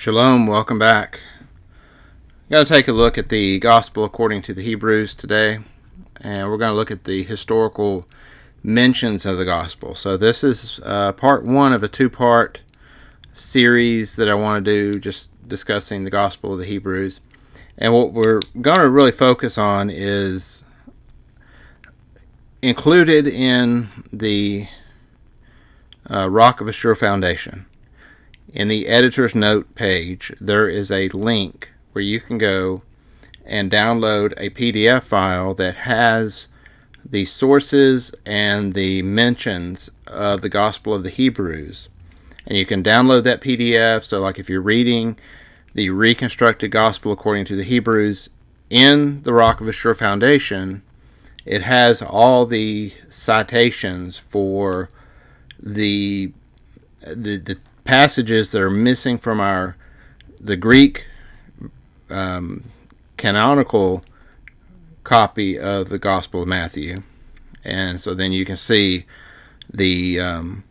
Shalom, welcome back. We're going to take a look at the Gospel according to the Hebrews today, and we're going to look at the historical mentions of the Gospel. So this is part one of a two-part series that I want to do, just discussing the Gospel of the Hebrews. And what we're going to really focus on is included in the Rock of a Sure Foundation. In the editor's note page, there is a link where you can go and download a PDF file that has the sources and the mentions of the Gospel of the Hebrews. And you can download that PDF, so like if you're reading the reconstructed Gospel according to the Hebrews in the Rock of a Sure Foundation, it has all the citations for the passages that are missing from the Greek canonical copy of the Gospel of Matthew. And so then you can see the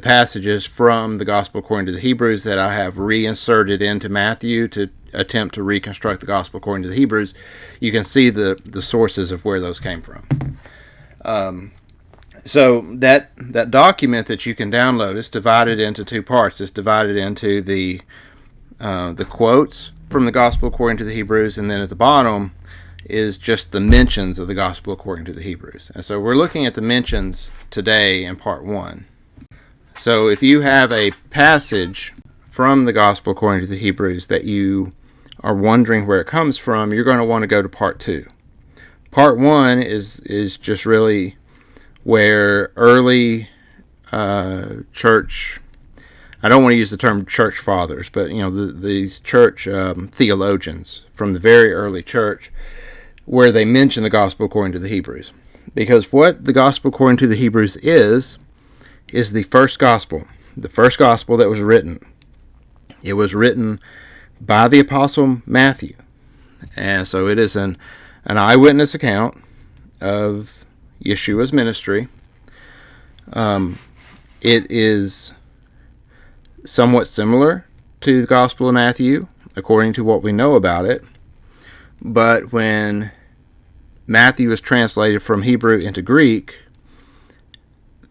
passages from the Gospel according to the Hebrews that I have reinserted into Matthew to attempt to reconstruct the Gospel according to the Hebrews. You can see the sources of where those came from. So that document that you can download is divided into two parts. It's divided into the quotes from the Gospel according to the Hebrews, and then at the bottom is just the mentions of the Gospel according to the Hebrews. And so we're looking at the mentions today in part one. So if you have a passage from the Gospel according to the Hebrews that you are wondering where it comes from, you're going to want to go to part two. Part one is just really where early church, I don't want to use the term church fathers, but these church theologians from the very early church, where they mention the Gospel according to the Hebrews. Because what the Gospel according to the Hebrews is the first Gospel that was written. It was written by the Apostle Matthew. And so it is an eyewitness account of Yeshua's ministry. It is somewhat similar to the Gospel of Matthew, according to what we know about it. But when Matthew was translated from Hebrew into Greek,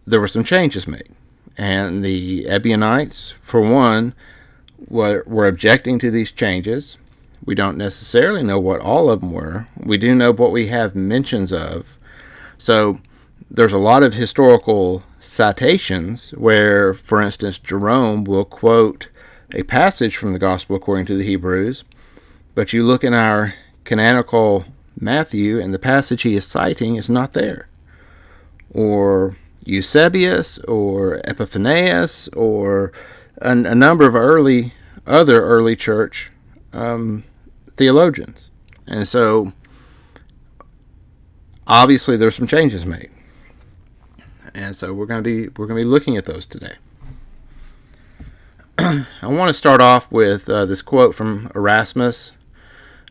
there were some changes made. And the Ebionites, for one, were objecting to these changes. We don't necessarily know what all of them were. We do know what we have mentions of. So there's a lot of historical citations where, for instance, Jerome will quote a passage from the Gospel according to the Hebrews, but you look in our canonical Matthew and the passage he is citing is not there. Or Eusebius or Epiphanius or a number of other early church theologians. And so obviously there's some changes made. And so we're going to be looking at those today. I want to start off with this quote from Erasmus.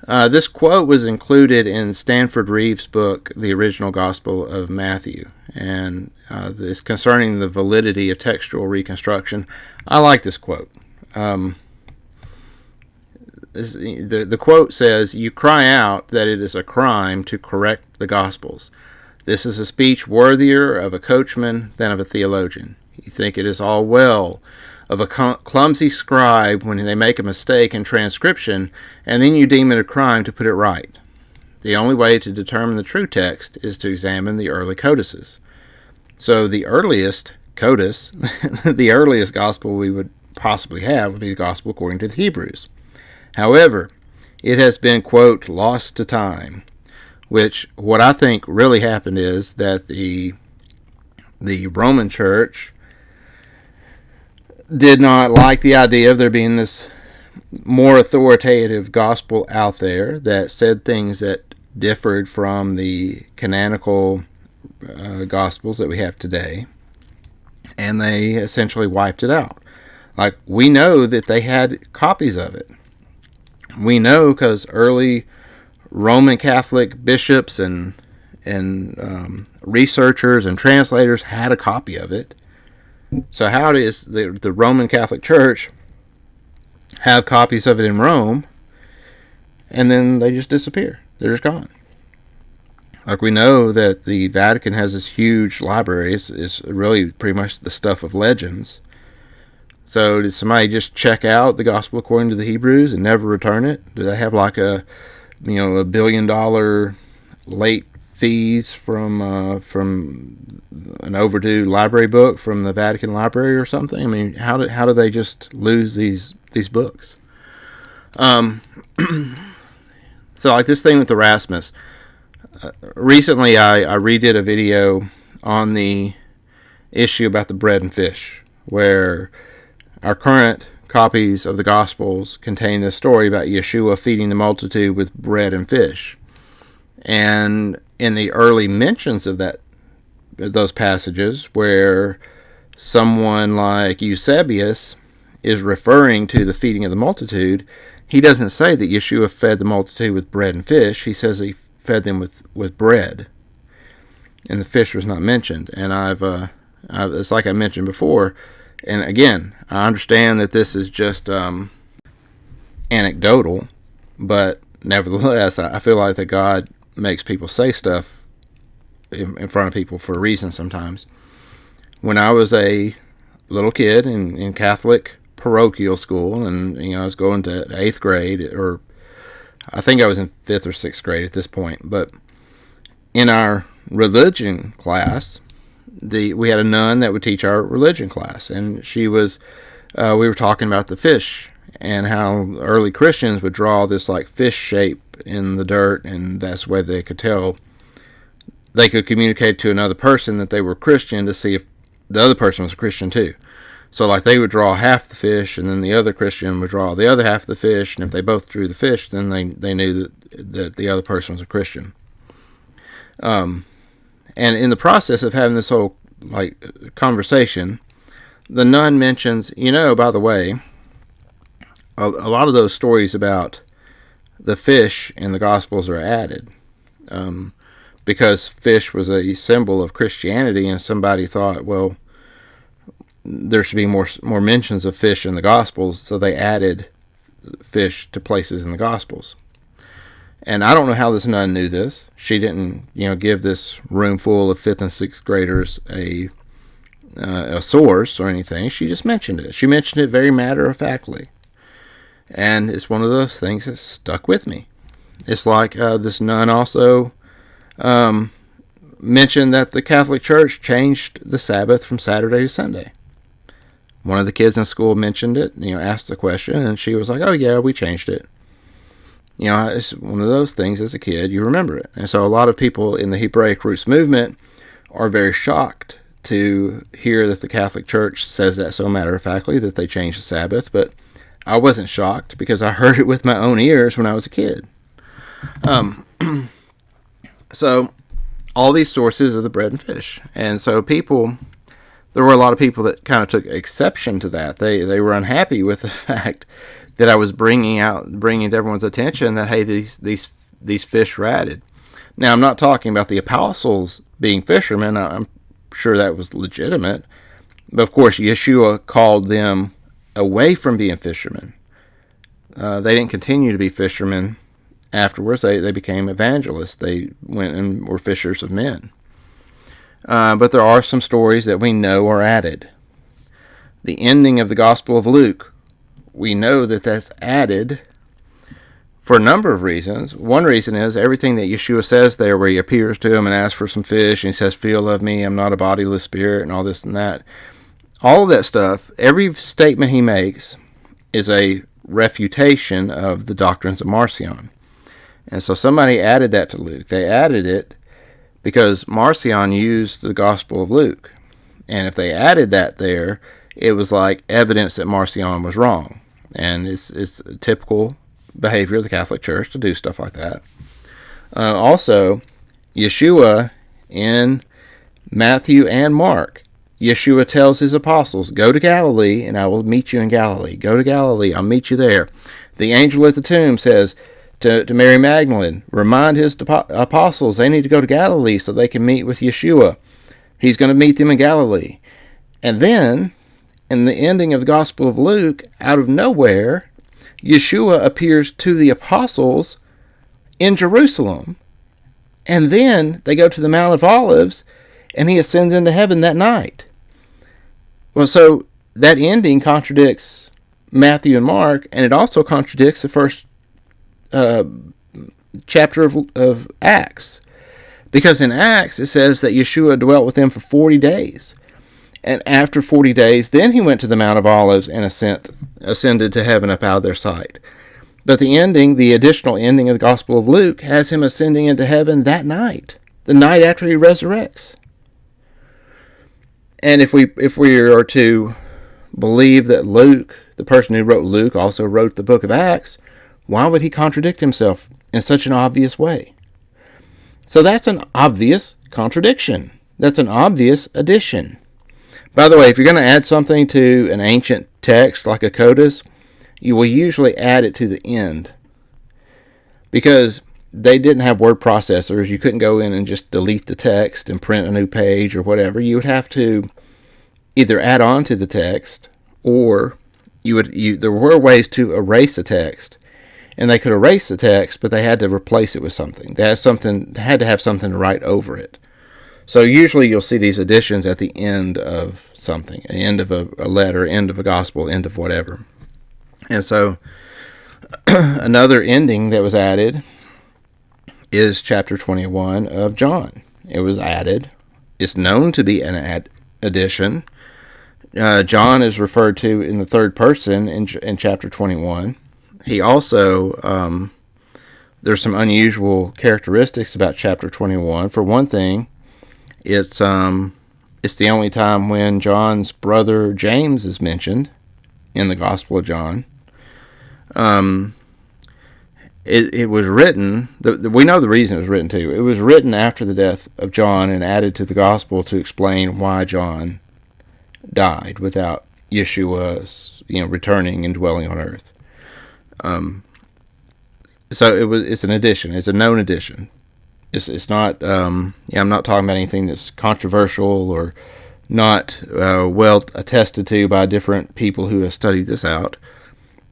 This quote was included in Stanford Reeves' book, The Original Gospel of Matthew, and it's concerning the validity of textual reconstruction. I like this quote. The quote says, "You cry out that it is a crime to correct the Gospels. This is a speech worthier of a coachman than of a theologian. You think it is all well of a clumsy scribe when they make a mistake in transcription, and then you deem it a crime to put it right. The only way to determine the true text is to examine the early codices." So the earliest codice, the earliest gospel we would possibly have would be the Gospel according to the Hebrews. However, it has been, quote, lost to time, which what I think really happened is that the Roman Church did not like the idea of there being this more authoritative gospel out there that said things that differed from the canonical gospels that we have today, and they essentially wiped it out. Like, we know that they had copies of it. We know because early Roman Catholic bishops and researchers and translators had a copy of it. So how does the Roman Catholic Church have copies of it in Rome, and then they just disappear? They're just gone. Like, we know that the Vatican has this huge library. It's really pretty much the stuff of legends. So did somebody just check out the Gospel according to the Hebrews and never return it? Do they have like a $1 billion late fees from an overdue library book from the Vatican Library or something? I mean, how do they just lose these books? So like this thing with Erasmus. Recently, I redid a video on the issue about the bread and fish, where our current copies of the Gospels contain this story about Yeshua feeding the multitude with bread and fish. And in the early mentions of those passages, where someone like Eusebius is referring to the feeding of the multitude, he doesn't say that Yeshua fed the multitude with bread and fish. He says he fed them with bread, and the fish was not mentioned. And it's like I mentioned before, and again, I understand that this is just anecdotal, but nevertheless, I feel like that God makes people say stuff in front of people for a reason sometimes. When I was a little kid in Catholic parochial school, and I was going to 8th grade, or I think I was in 5th or 6th grade at this point, but in our religion class, we had a nun that would teach our religion class, and we were talking about the fish and how early Christians would draw this like fish shape in the dirt, and that's the way they could tell. They could communicate to another person that they were Christian to see if the other person was a Christian too. So like they would draw half the fish, and then the other Christian would draw the other half of the fish, and if they both drew the fish, then they knew that the other person was a Christian. And in the process of having this whole like conversation, the nun mentions, by the way, a lot of those stories about the fish in the Gospels are added, because fish was a symbol of Christianity, and somebody thought, well, there should be more mentions of fish in the Gospels, so they added fish to places in the Gospels. And I don't know how this nun knew this. She didn't, give this room full of 5th and 6th graders a source or anything. She just mentioned it. She mentioned it very matter-of-factly. And it's one of those things that stuck with me. It's like this nun also mentioned that the Catholic Church changed the Sabbath from Saturday to Sunday. One of the kids in school mentioned it, asked the question, and she was like, oh yeah, we changed it. It's one of those things as a kid, you remember it. And so a lot of people in the Hebraic Roots movement are very shocked to hear that the Catholic Church says that so matter-of-factly that they changed the Sabbath, but I wasn't shocked because I heard it with my own ears when I was a kid. So all these sources of the bread and fish. And so there were a lot of people that kind of took exception to that. They were unhappy with the fact that I was bringing to everyone's attention that, hey, these fish were added. Now, I'm not talking about the apostles being fishermen. I'm sure that was legitimate. But of course, Yeshua called them away from being fishermen. They didn't continue to be fishermen afterwards. They became evangelists. They went and were fishers of men. But there are some stories that we know are added. The ending of the Gospel of Luke, we know that that's added for a number of reasons. One reason is everything that Yeshua says there, where he appears to him and asks for some fish, and he says, feel of me, I'm not a bodiless spirit, and all this and that. All of that stuff, every statement he makes is a refutation of the doctrines of Marcion. And so somebody added that to Luke. They added it because Marcion used the Gospel of Luke. And if they added that there, it was like evidence that Marcion was wrong. And it's a typical behavior of the Catholic Church to do stuff like that. Also, Yeshua in Matthew and Mark, Yeshua tells his apostles, go to Galilee and I will meet you in Galilee. Go to Galilee, I'll meet you there. The angel at the tomb says to Mary Magdalene, remind his apostles they need to go to Galilee so they can meet with Yeshua. He's going to meet them in Galilee. And then, in the ending of the Gospel of Luke, out of nowhere, Yeshua appears to the apostles in Jerusalem. And then they go to the Mount of Olives, and he ascends into heaven that night. Well, so that ending contradicts Matthew and Mark, and it also contradicts the first chapter of Acts. Because in Acts, it says that Yeshua dwelt with them for 40 days. And after 40 days, then he went to the Mount of Olives and ascended to heaven up out of their sight. But the additional ending of the Gospel of Luke, has him ascending into heaven that night, the night after he resurrects. And if we are to believe that Luke, the person who wrote Luke, also wrote the book of Acts, why would he contradict himself in such an obvious way? So that's an obvious contradiction. That's an obvious addition. By the way, if you're going to add something to an ancient text like a codex, you will usually add it to the end. Because they didn't have word processors. You couldn't go in and just delete the text and print a new page or whatever. You would have to either add on to the text, or there were ways to erase a text. And they could erase the text, but they had to replace it with something. They had to have something to write over it. So usually you'll see these additions at the end of something, the end of a letter, end of a gospel, end of whatever. And so another ending that was added is chapter 21 of John. It was added. It's known to be an addition. John is referred to in the third person in chapter 21. He also, there's some unusual characteristics about chapter 21. For one thing, it's the only time when John's brother James is mentioned in the Gospel of John. It was written, we know the reason it was written too. It was written after the death of John and added to the Gospel to explain why John died without Yeshua, returning and dwelling on earth. So it's an addition. It's a known addition. It's not. I'm not talking about anything that's controversial or not well attested to by different people who have studied this out.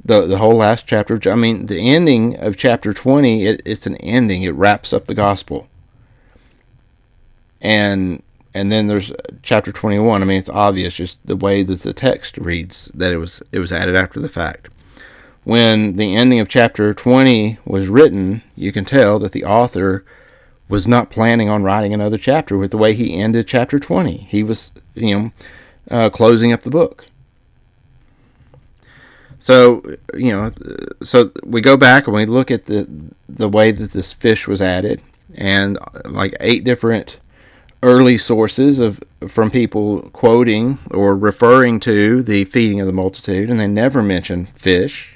The whole last chapter. The ending of chapter 20. It's an ending. It wraps up the gospel. And then there's chapter 21. It's obvious just the way that the text reads that it was added after the fact. When the ending of chapter 20 was written, you can tell that the author was not planning on writing another chapter with the way he ended chapter 20. He was, closing up the book. So, so we go back and we look at the way that this fish was added, and like 8 different early sources from people quoting or referring to the feeding of the multitude, and they never mention fish.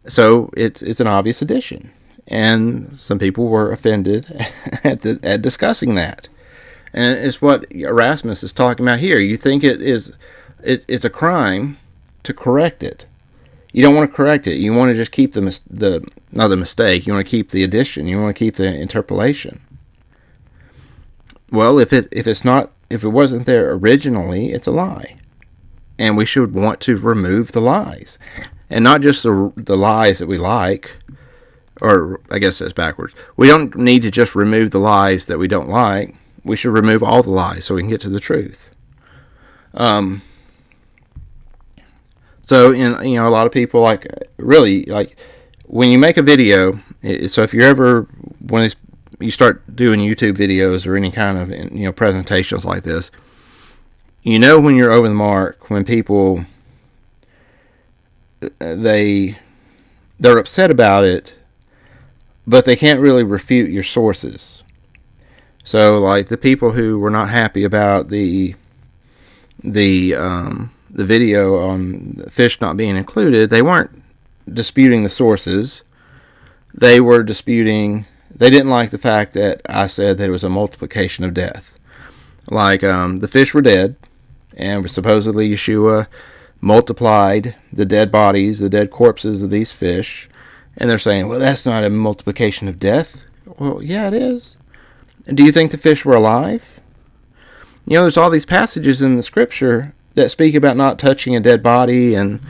So it's an obvious addition, and some people were offended at discussing that. And it's what Erasmus is talking about here. You think it's a crime to correct it. You don't want to correct it. You want to just keep not the mistake. You want to keep the addition. You want to keep the interpolation. Well, if it wasn't there originally, it's a lie, and we should want to remove the lies. And not just the lies that we like, or I guess that's backwards. We don't need to just remove the lies that we don't like. We should remove all the lies so we can get to the truth. So a lot of people when you make a video. So if you're ever when you start doing YouTube videos or any kind of presentations like this, when you're over the mark, when people they're upset about it, but they can't really refute your sources. So, like the people who were not happy about the video on fish not being included, they weren't disputing the sources. They were disputing. They didn't like the fact that I said that it was a multiplication of death. Like the fish were dead, and supposedly Yeshua multiplied the dead bodies, the dead corpses of these fish, and they're saying, well, that's not a multiplication of death. Well, yeah, it is. Do you think the fish were alive? There's all these passages in the scripture that speak about not touching a dead body and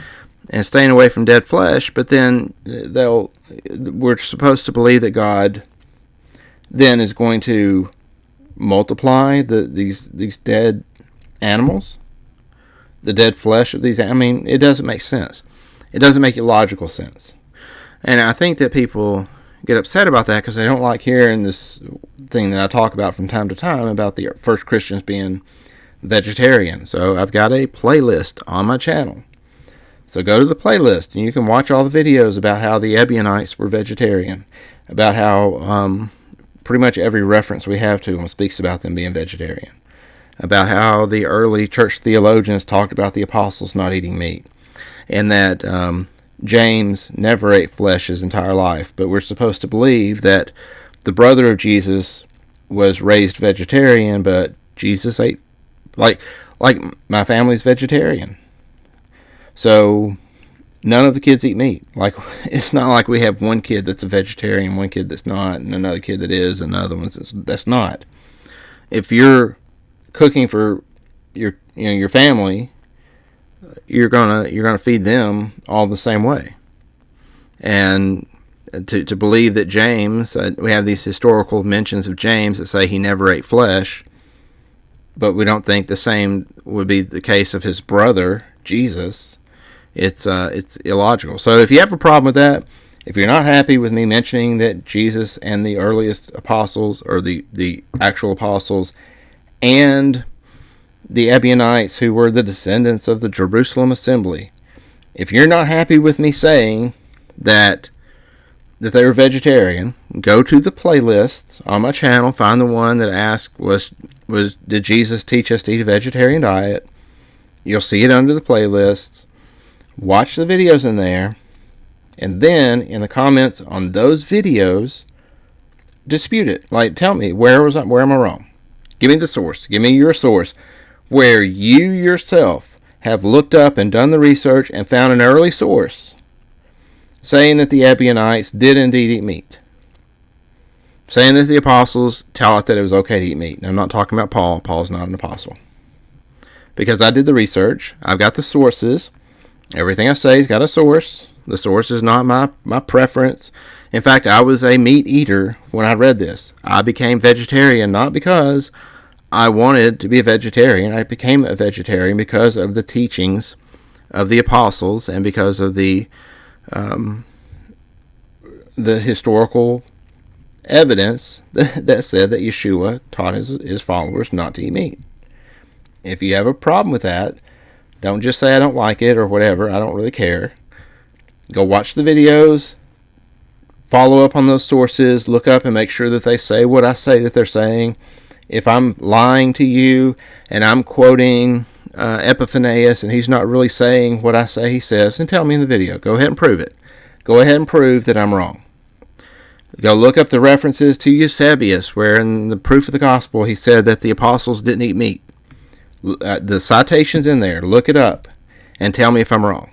staying away from dead flesh, but then we're supposed to believe that God then is going to multiply these dead animals, the dead flesh of these. I mean, it doesn't make sense. It doesn't make logical sense. And I think that people get upset about that because they don't like hearing this thing that I talk about from time to time about the first Christians being vegetarian. So I've got a playlist on my channel. So go to the playlist and you can watch all the videos about how the Ebionites were vegetarian, about how pretty much every reference we have to them speaks about them being vegetarian, about how the early church theologians talked about the apostles not eating meat, and that James never ate flesh his entire life, but we're supposed to believe that the brother of Jesus was raised vegetarian, but Jesus ate, like my family's vegetarian. So none of the kids eat meat. Like, it's not like we have one kid that's a vegetarian, one kid that's not, and another kid that is, and another one that's not. If you're cooking for your family, you're gonna feed them all the same way. And to believe that James, we have these historical mentions of James that say he never ate flesh, but we don't think the same would be the case of his brother Jesus. It's illogical. So if you have a problem with that, if you're not happy with me mentioning that Jesus and the earliest apostles, or the actual apostles, and the Ebionites, who were the descendants of the Jerusalem assembly, if you're not happy with me saying that they were vegetarian, go to the playlists on my channel, find the one that asked was did Jesus teach us to eat a vegetarian diet? You'll see it under the playlists. Watch the videos in there, and then in the comments on those videos, dispute it. Like, tell me, where am I wrong? Give me the source. Give me your source where you yourself have looked up and done the research and found an early source saying that the Ebionites did indeed eat meat. Saying that the apostles taught that it was okay to eat meat. And I'm not talking about Paul. Paul's not an apostle. Because I did the research. I've got the sources. Everything I say's got a source. The source is not my preference. In fact, I was a meat eater when I read this. I became vegetarian not because I wanted to be a vegetarian. I became a vegetarian because of the teachings of the apostles and because of the historical evidence that said that Yeshua taught his followers not to eat meat. If you have a problem with that, don't just say I don't like it or whatever. I don't really care. Go watch the videos, follow up on those sources, look up and make sure that they say what I say that they're saying. If I'm lying to you and I'm quoting Epiphanius and he's not really saying what I say he says, then tell me in the video. Go ahead and prove it. Go ahead and prove that I'm wrong. Go look up the references to Eusebius, where in the proof of the gospel he said that the apostles didn't eat meat. The citation's in there. Look it up and tell me if I'm wrong.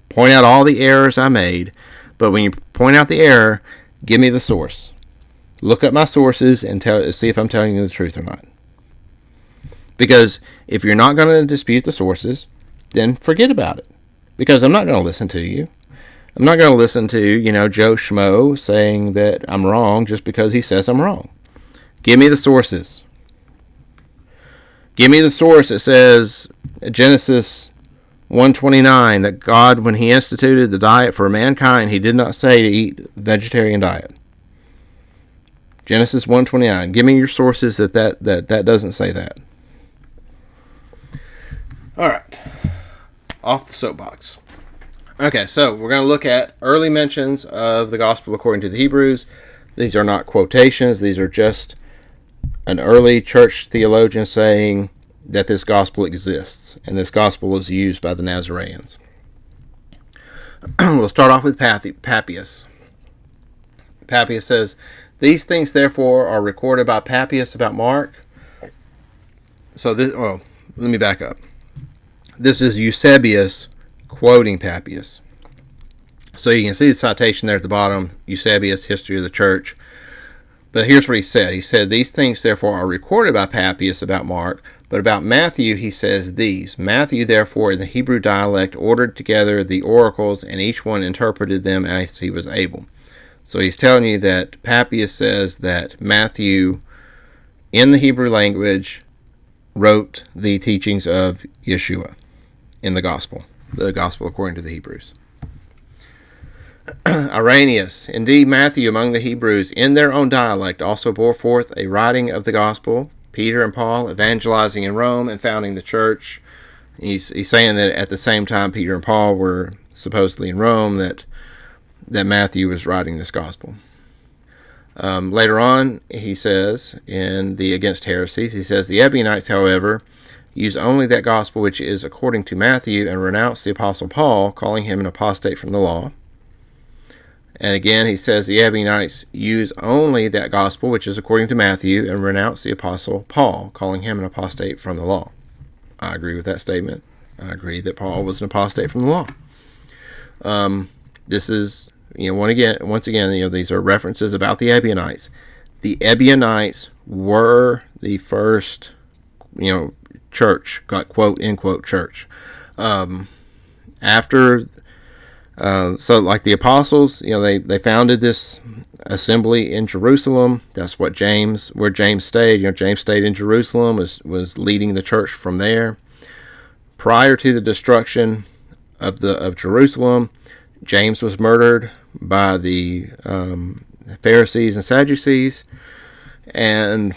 Point out all the errors I made, but when you point out the error, give me the source. Look up my sources and see if I'm telling you the truth or not. Because if you're not going to dispute the sources, then forget about it. Because I'm not going to listen to you. I'm not going to listen to, Joe Schmo saying that I'm wrong just because he says I'm wrong. Give me the sources. Give me the source that says, Genesis 1:29, that God, when he instituted the diet for mankind, he did not say to eat vegetarian diet. Genesis 1:29. Give me your sources that doesn't say that. All right. Off the soapbox. Okay, so we're going to look at early mentions of the gospel according to the Hebrews. These are not quotations. These are just an early church theologian saying that this gospel exists, and this gospel is used by the Nazarenes. We'll start off with Papias. Papias says, "These things, therefore, are recorded by Papias about Mark." So let me back up. This is Eusebius quoting Papias. So you can see the citation there at the bottom, Eusebius, History of the Church. But here's what he said. He said, these things therefore are recorded by Papias about Mark, but about Matthew he says these. Matthew therefore in the Hebrew dialect ordered together the oracles, and each one interpreted them as he was able. So he's telling you that Papias says that Matthew, in the Hebrew language, wrote the teachings of Yeshua in the gospel according to the Hebrews. Irenaeus, indeed Matthew among the Hebrews in their own dialect also bore forth a writing of the gospel, Peter and Paul evangelizing in Rome and founding the church. He's saying that at the same time Peter and Paul were supposedly in Rome, that Matthew was writing this gospel. Later on, he says, in the Against Heresies, he says, the Ebionites, however, use only that gospel which is according to Matthew, and renounce the Apostle Paul, calling him an apostate from the law. And again, he says, the Ebionites use only that gospel which is according to Matthew, and renounce the Apostle Paul, calling him an apostate from the law. I agree with that statement. I agree that Paul was an apostate from the law. This is, once again, these are references about the Ebionites. The Ebionites were the first, church, quote unquote church. So like the apostles, they founded this assembly in Jerusalem. That's where James stayed. James stayed in Jerusalem, was leading the church from there. Prior to the destruction of Jerusalem, James was murdered by the Pharisees and Sadducees, and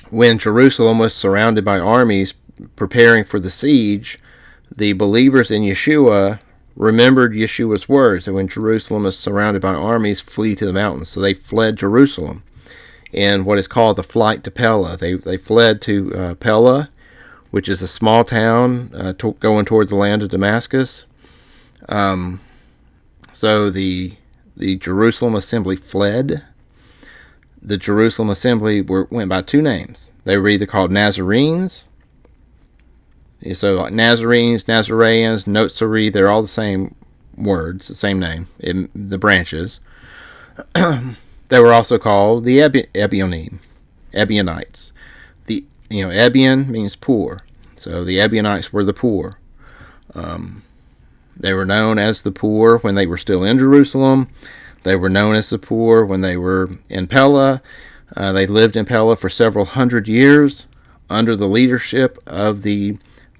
when Jerusalem was surrounded by armies preparing for the siege, the believers in Yeshua remembered Yeshua's words that when Jerusalem is surrounded by armies, flee to the mountains. So they fled Jerusalem in what is called the flight to Pella. They fled to Pella, which is a small town going toward the land of Damascus. So the Jerusalem assembly fled. The Jerusalem assembly went by two names. They were either called Nazarenes. So like Nazarenes, Nazareans, Nazarene, they're all the same words, the same name, in the branches. They were also called the Ebionites. The Ebion means poor, so the Ebionites were the poor. They were known as the poor when they were still in Jerusalem. They were known as the poor when they were in Pella. They lived in Pella for several hundred years under the leadership of the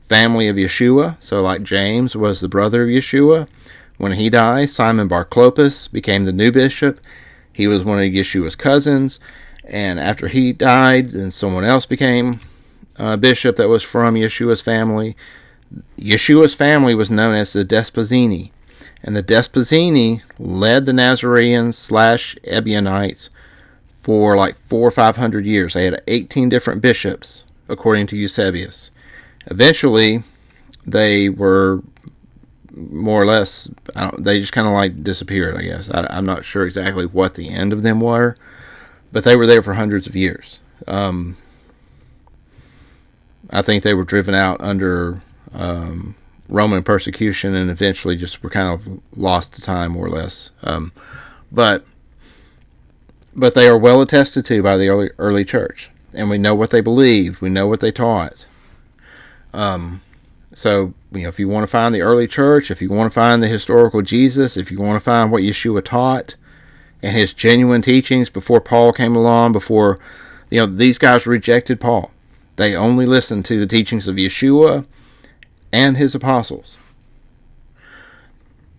family of Yeshua. So like James was the brother of Yeshua. When he died, Simon Bar Clopas became the new bishop. He was one of Yeshua's cousins. And after he died, then someone else became a bishop that was from Yeshua's family. Yeshua's family was known as the Despozzini. And the Despozzini led the Nazareans / Ebionites for like 400 or 500 years. They had 18 different bishops, according to Eusebius. Eventually, they were more or less, they just kind of like disappeared, I guess. I'm not sure exactly what the end of them were, but they were there for hundreds of years. I think they were driven out under Roman persecution and eventually just were kind of lost to time, more or less. But they are well attested to by the early church, and we know what they believed. We know what they taught. So, if you want to find the early church, if you want to find the historical Jesus, if you want to find what Yeshua taught and his genuine teachings before Paul came along, before, these guys rejected Paul. They only listened to the teachings of Yeshua and his apostles.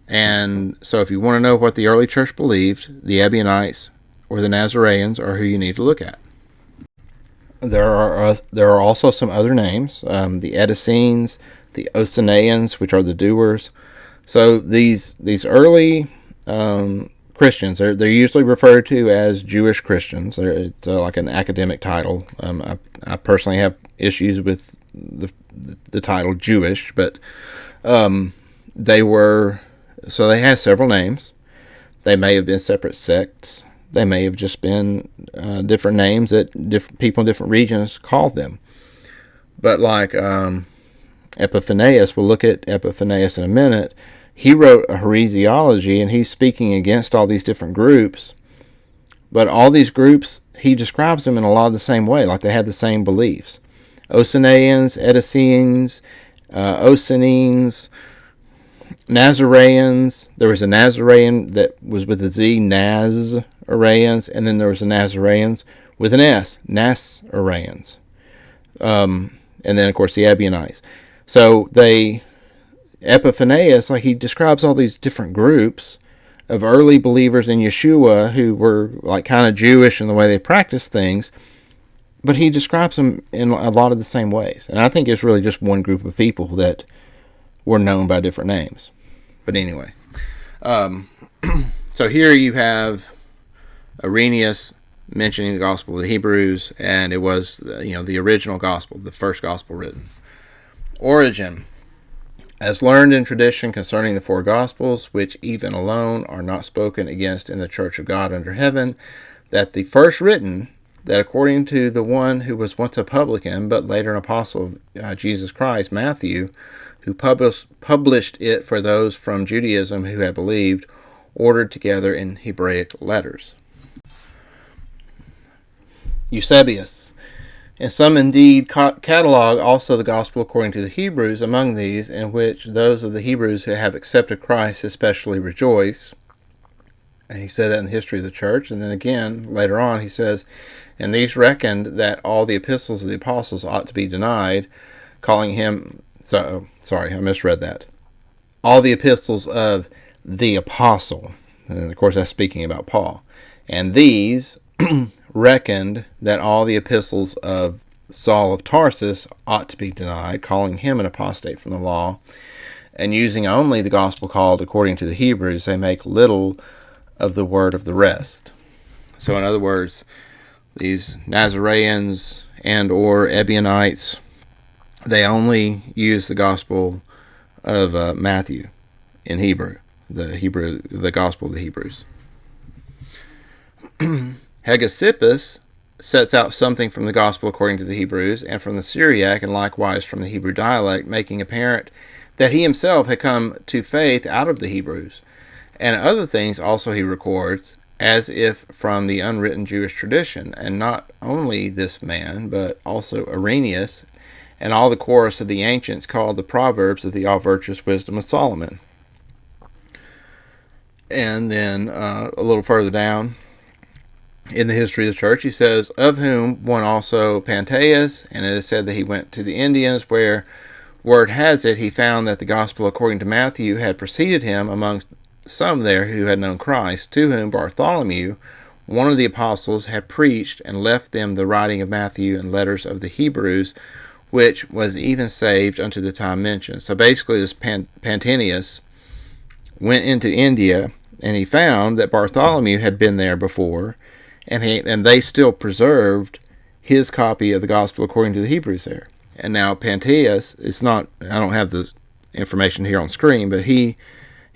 And so if you want to know what the early church believed, the Ebionites or the Nazareans are who you need to look at. There are also some other names, the Edessenes, the Osaneans, which are the doers. So these early Christians, they're usually referred to as Jewish Christians. It's like an academic title. I personally have issues with the title Jewish, but they had several names. They may have been separate sects. They may have just been different names that different people in different regions called them. But like Epiphanius, we'll look at Epiphanius in a minute. He wrote a heresiology, and he's speaking against all these different groups But all these groups, he describes them in a lot of the same way, like they had the same beliefs. Ocenaeans, Edessenes, Oceanes, Nazareans. There was a Nazarene that was with a Z, Nazareans, and then there was a Nazareans with an S, Nazareans. And then, of course, the Ebionites. So Epiphanius, like he describes all these different groups of early believers in Yeshua who were like kind of Jewish in the way they practiced things, but he describes them in a lot of the same ways. And I think it's really just one group of people that were known by different names. But anyway, so here you have Irenaeus mentioning the Gospel of the Hebrews, and it was the original Gospel, the first Gospel written. Origen, as learned in tradition concerning the four Gospels, which even alone are not spoken against in the Church of God under heaven, that the first written, that according to the one who was once a publican, but later an apostle of Jesus Christ, Matthew, who published it for those from Judaism who had believed, ordered together in Hebraic letters. Eusebius. And some indeed catalog also the gospel according to the Hebrews, among these, in which those of the Hebrews who have accepted Christ especially rejoice. And he said that in the history of the church. And then again, later on, he says, and these reckoned that all the epistles of the apostles ought to be denied, calling him, sorry, I misread that. All the epistles of the apostle. And of course, that's speaking about Paul. And these reckoned that all the epistles of Saul of Tarsus ought to be denied, calling him an apostate from the law, and using only the gospel called according to the Hebrews, they make little of the word of the rest. So in other words, these Nazareans and or Ebionites, they only use the gospel of Matthew in Hebrew, the gospel of the Hebrews. Hegesippus sets out something from the gospel according to the Hebrews and from the Syriac, and likewise from the Hebrew dialect, making apparent that he himself had come to faith out of the Hebrews. And other things also he records, as if from the unwritten Jewish tradition, and not only this man, but also Irenaeus, and all the chorus of the ancients called the Proverbs of the all-virtuous wisdom of Solomon. And then a little further down, in the history of the church, he says, of whom one also Pantaeus, and it is said that he went to the Indians, where word has it he found that the gospel according to Matthew had preceded him amongst some there who had known Christ, to whom Bartholomew, one of the apostles, had preached, and left them the writing of Matthew and letters of the Hebrews, which was even saved unto the time mentioned. So basically this Pantaeus went into India, and he found that Bartholomew had been there before, and they still preserved his copy of the gospel according to the Hebrews there. And now Pantaeus, it's not, I don't have the information here on screen, but he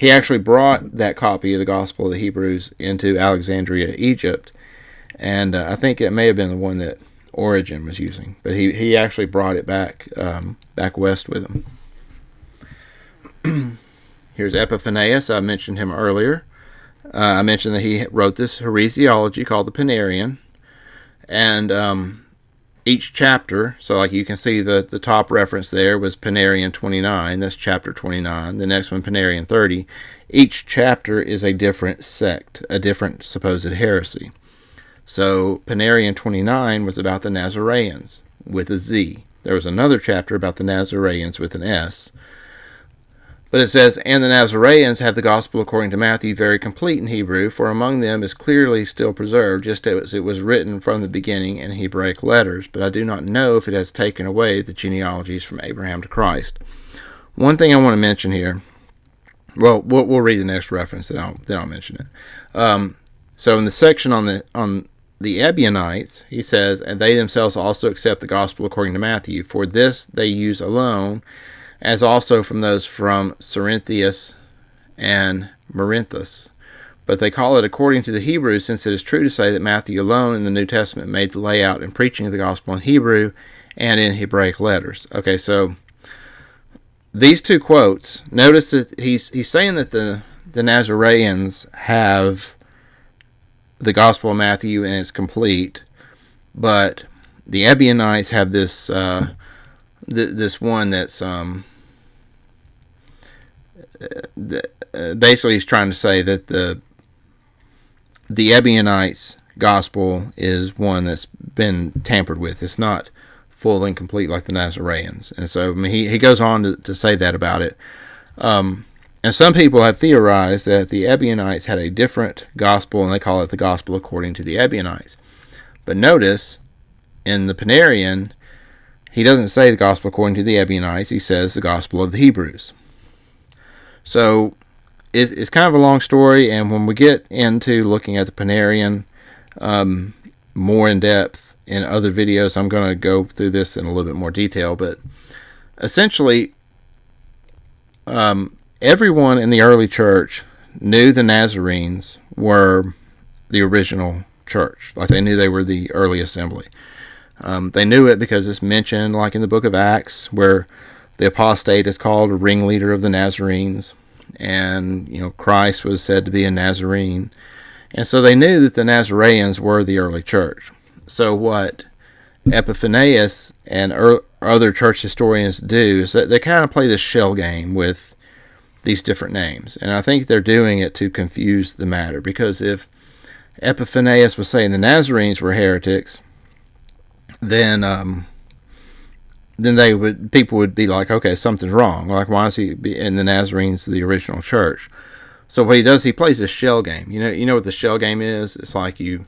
actually brought that copy of the gospel of the Hebrews into Alexandria, Egypt, and I think it may have been the one that Origen was using, but he actually brought it back west with him. Here's Epiphanius. I mentioned him earlier. I mentioned that he wrote this heresiology called the Panarian, and each chapter, so like you can see the top reference there was Panarian 29, that's chapter 29, the next one Panarian 30. Each chapter is a different sect, a different supposed heresy. So Panarian 29 was about the Nazareans with a Z. There was another chapter about the Nazareans with an S. But it says, and the Nazareans have the gospel according to Matthew very complete in Hebrew, for among them is clearly still preserved, just as it was written from the beginning in Hebraic letters, but I do not know if it has taken away the genealogies from Abraham to Christ. One thing I want to mention here, well, we'll read the next reference, then I'll mention it. So in the section on the Ebionites, he says, and they themselves also accept the gospel according to Matthew, for this they use alone, as also from those from Cerinthus and Marinthus. But they call it according to the Hebrews, since it is true to say that Matthew alone in the New Testament made the layout and preaching of the gospel in Hebrew and in Hebraic letters. Okay, so these two quotes, notice that he's saying that the Nazareans have the Gospel of Matthew and it's complete, but the Ebionites have this this one that's basically he's trying to say that the Ebionites' gospel is one that's been tampered with. It's not full and complete like the Nazarenes. And so he goes on to say that about it. And some people have theorized that the Ebionites had a different gospel, and they call it the gospel according to the Ebionites. But notice, in the Panarian, he doesn't say the gospel according to the Ebionites. He says the gospel of the Hebrews. So it's kind of a long story, and when we get into looking at the Panarian more in depth in other videos, I'm going to go through this in a little bit more detail. But essentially, everyone in the early church knew the Nazarenes were the original church. Like, they knew they were the early assembly. They knew it because it's mentioned, like in the book of Acts, where the apostate is called a ringleader of the Nazarenes, and Christ was said to be a Nazarene, and so they knew that the Nazarenes were the early church. So what Epiphanius and other church historians do is that they kind of play this shell game with these different names, and I think they're doing it to confuse the matter, because if Epiphanius was saying the Nazarenes were heretics, then people would be like, okay, something's wrong. Like, why is he in the Nazarenes, the original church? So what he does, he plays this shell game. You know what the shell game is? It's like this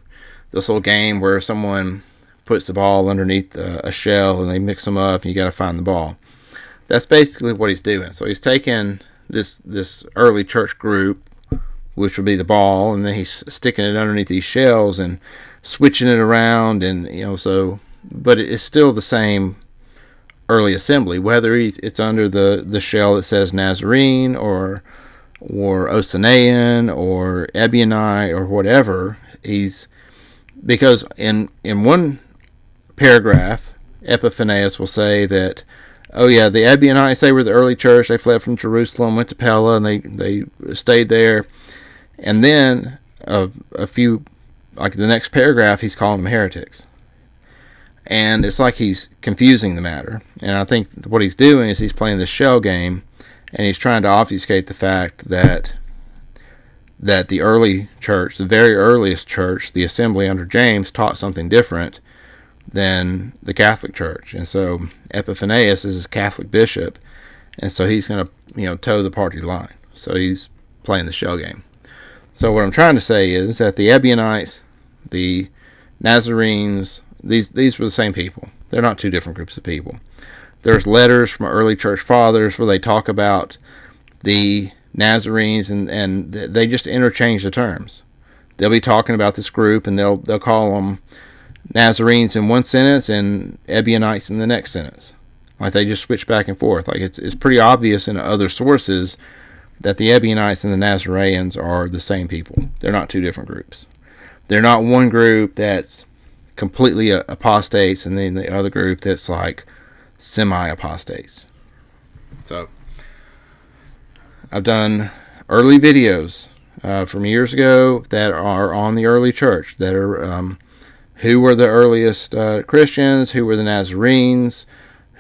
little game where someone puts the ball underneath a shell and they mix them up and you got to find the ball. That's basically what he's doing. So he's taking this early church group, which would be the ball, and then he's sticking it underneath these shells and switching it around, and but it's still the same early assembly, whether it's under the shell that says Nazarene or Osanean or Ebionite or whatever. Because in one paragraph, Epiphanius will say that, oh yeah, the Ebionites, they were the early church. They fled from Jerusalem, went to Pella, and they stayed there. And then a few, like the next paragraph, he's calling them heretics. And it's like he's confusing the matter. And I think what he's doing is he's playing this shell game, and he's trying to obfuscate the fact that the early church, the very earliest church, the assembly under James, taught something different than the Catholic Church. And so Epiphanius is his Catholic bishop, and so he's going to toe the party line. So he's playing the shell game. So what I'm trying to say is that the Ebionites, the Nazarenes, these were the same people. They're not two different groups of people. There's letters from early church fathers where they talk about the Nazarenes, and they just interchange the terms. They'll be talking about this group, and they'll call them Nazarenes in one sentence and Ebionites in the next sentence. Like, they just switch back and forth. Like, it's pretty obvious in other sources that the Ebionites and the Nazarenes are the same people. They're not two different groups. They're not one group that's completely apostates and then the other group that's like semi-apostates. So I've done early videos from years ago that are on the early church, that are who were the earliest Christians, who were the Nazarenes,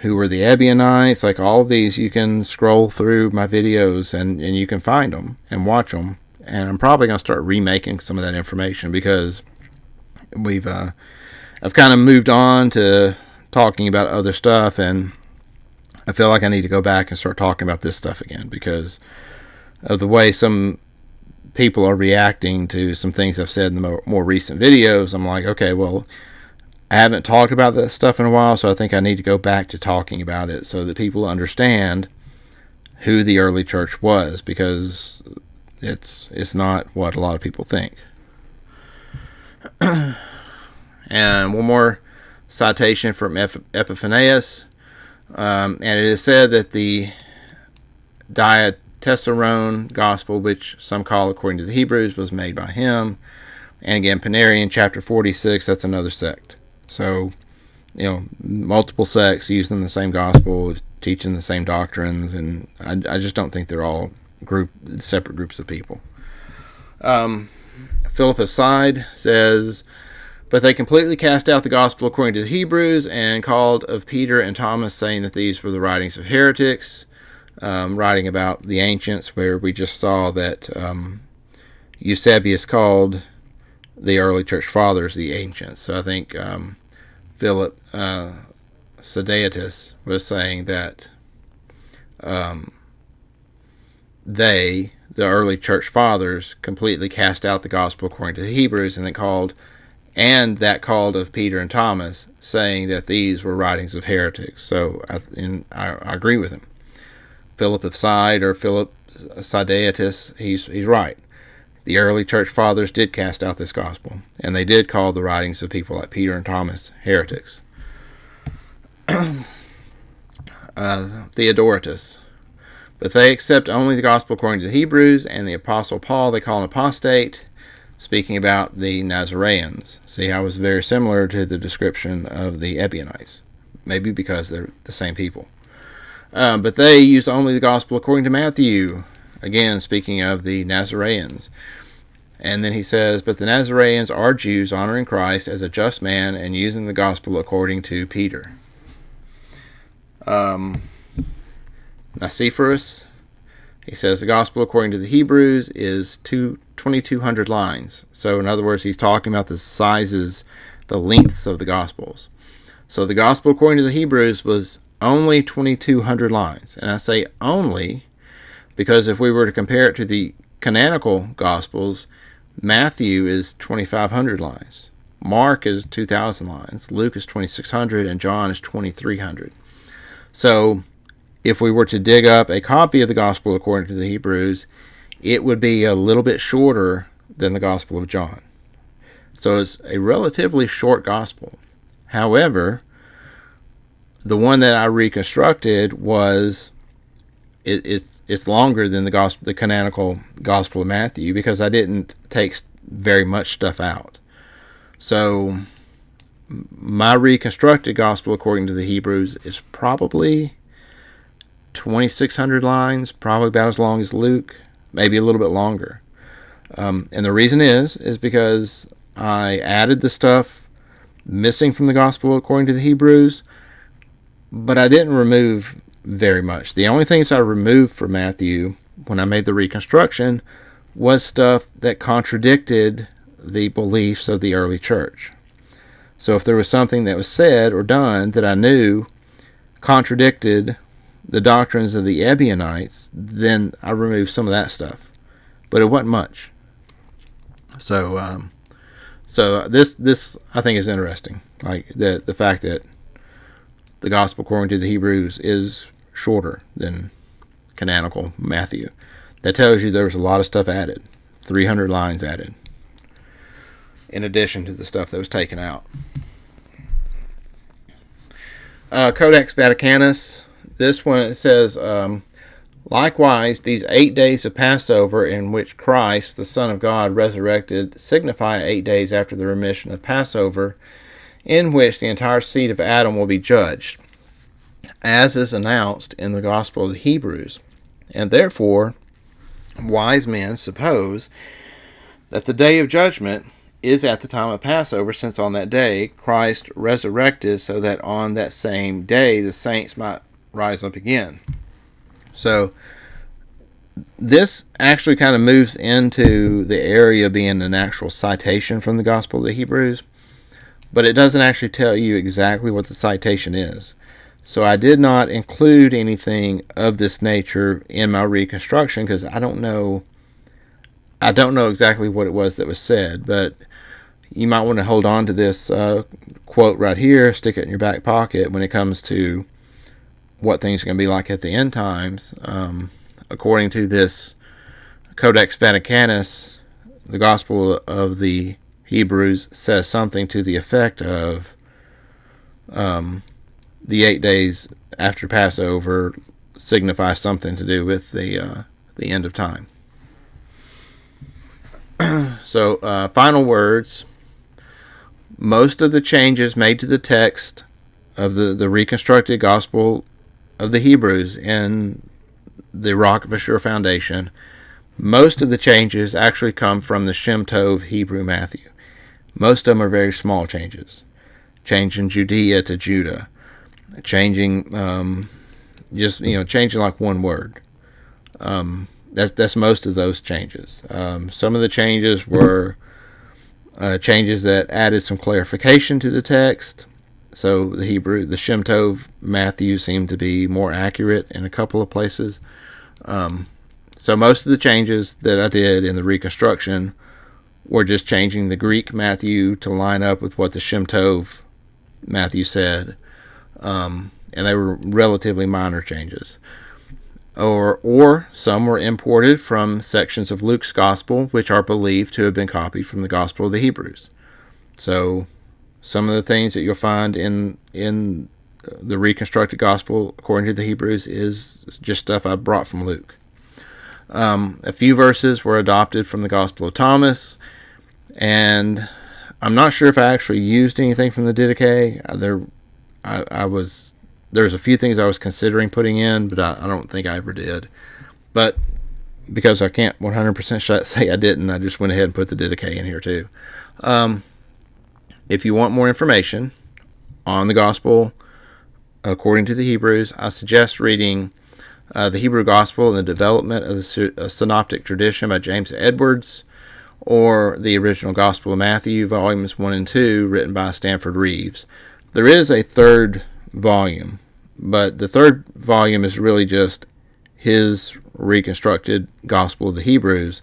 who were the Ebionites. Like, all of these, you can scroll through my videos and you can find them and watch them. And I'm probably going to start remaking some of that information, because I've kind of moved on to talking about other stuff, and I feel like I need to go back and start talking about this stuff again, because of the way some people are reacting to some things I've said in the more recent videos. I'm like, okay, well, I haven't talked about that stuff in a while, so I think I need to go back to talking about it so that people understand who the early church was, because it's not what a lot of people think. And one more citation from Epiphanius, and it is said that the Diatessaron gospel, which some call according to the Hebrews, was made by him. And again, Panarian chapter 46, that's another sect. So, multiple sects using the same gospel, teaching the same doctrines, and I just don't think they're all separate groups of people. Philip aside says, but they completely cast out the gospel according to the Hebrews and called of Peter and Thomas, saying that these were the writings of heretics, writing about the ancients, where we just saw that Eusebius called the early church fathers the ancients. So I think Philip Sedeatus was saying that the early church fathers, completely cast out the gospel according to the Hebrews, and that called of Peter and Thomas, saying that these were writings of heretics. So I agree with him. Philip of Side, or Philip Sideatus, he's right. The early church fathers did cast out this gospel, and they did call the writings of people like Peter and Thomas heretics. Theodoratus. But they accept only the gospel according to the Hebrews, and the Apostle Paul they call an apostate, speaking about the Nazarenes. See how it was very similar to the description of the Ebionites. Maybe because they're the same people. But they use only the gospel according to Matthew. Again, speaking of the Nazarenes. And then he says, but the Nazarenes are Jews, honoring Christ as a just man and using the gospel according to Peter. Nicephorus, he says the gospel according to the Hebrews is 2,200 lines. So in other words, he's talking about the sizes, the lengths of the gospels. So the gospel according to the Hebrews was only 2,200 lines. And I say only because if we were to compare it to the canonical gospels, Matthew is 2,500 lines. Mark is 2,000 lines. Luke is 2,600, and John is 2,300. So if we were to dig up a copy of the gospel according to the Hebrews, it would be a little bit shorter than the Gospel of John. So it's a relatively short gospel. However, the one that I reconstructed it's longer than the canonical Gospel of Matthew, because I didn't take very much stuff out. So my reconstructed gospel according to the Hebrews is probably 2,600 lines, probably about as long as Luke, maybe a little bit longer. And the reason is because I added the stuff missing from the gospel according to the Hebrews, but I didn't remove very much. The only things I removed from Matthew when I made the reconstruction was stuff that contradicted the beliefs of the early church. So if there was something that was said or done that I knew contradicted the doctrines of the Ebionites, then I removed some of that stuff, but it wasn't much. So this I think is interesting, like the fact that the gospel according to the Hebrews is shorter than canonical Matthew. That tells you there was a lot of stuff added, 300 lines added, in addition to the stuff that was taken out. Codex Vaticanus. This one, it says, likewise, these 8 days of Passover in which Christ, the Son of God, resurrected, signify 8 days after the remission of Passover, in which the entire seed of Adam will be judged, as is announced in the Gospel of the Hebrews. And therefore, wise men suppose that the day of judgment is at the time of Passover, since on that day Christ resurrected, so that on that same day the saints might rise up again. So this actually kind of moves into the area being an actual citation from the Gospel of the Hebrews, but it doesn't actually tell you exactly what the citation is. So I did not include anything of this nature in my reconstruction because I don't know exactly what it was that was said, but you might want to hold on to this quote right here, stick it in your back pocket when it comes to what things are going to be like at the end times. According to this Codex Vaticanus, the Gospel of the Hebrews says something to the effect of the 8 days after Passover signify something to do with the end of time. So, final words. Most of the changes made to the text of the reconstructed Gospel of the Hebrews in the Rock of Assure Foundation Most of the changes actually come from the Shem Tov Hebrew Matthew. Most of them are very small changes. Changing Judea to Judah. Changing, changing like one word. That's most of those changes. Some of the changes were changes that added some clarification to the text. So the Shem Tov Matthew seemed to be more accurate in a couple of places. So most of the changes that I did in the reconstruction were just changing the Greek Matthew to line up with what the Shem Tov Matthew said. And they were relatively minor changes. Or some were imported from sections of Luke's Gospel, which are believed to have been copied from the Gospel of the Hebrews. So some of the things that you'll find in the reconstructed Gospel according to the Hebrews is just stuff I brought from Luke. A few verses were adopted from the Gospel of Thomas, and I'm not sure if I actually used anything from the Didache. There's a few things I was considering putting in, but I don't think I ever did. But because I can't 100% say I didn't, I just went ahead and put the Didache in here too. If you want more information on the Gospel according to the Hebrews, I suggest reading The Hebrew Gospel and the Development of the Synoptic Tradition by James Edwards, or the Original Gospel of Matthew, Volumes 1 and 2, written by Stanford Reeves. There is a third volume, but the third volume is really just his reconstructed Gospel of the Hebrews.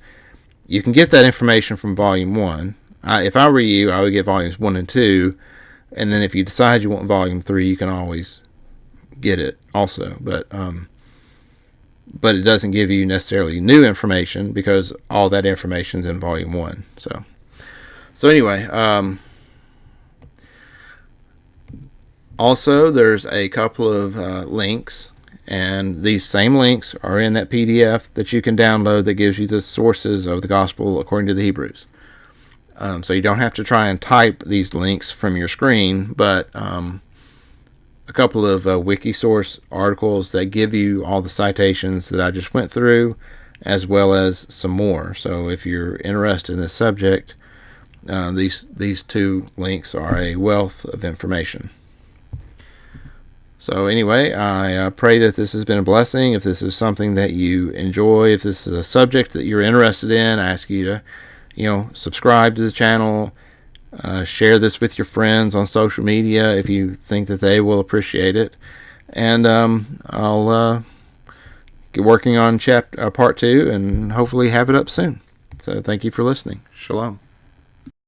You can get that information from Volume 1. If I were you, I would get Volumes 1 and 2, and then if you decide you want Volume 3, you can always get it also. But it doesn't give you necessarily new information because all that information is in Volume 1. So anyway, also there's a couple of links, and these same links are in that PDF that you can download that gives you the sources of the Gospel according to the Hebrews. So you don't have to try and type these links from your screen, but a couple of Wikisource articles that give you all the citations that I just went through, as well as some more. So if you're interested in this subject, these two links are a wealth of information. So anyway, I pray that this has been a blessing. If this is something that you enjoy, if this is a subject that you're interested in, I ask you to, subscribe to the channel. Share this with your friends on social media if you think that they will appreciate it. And I'll get working on part 2 and hopefully have it up soon. So thank you for listening. Shalom.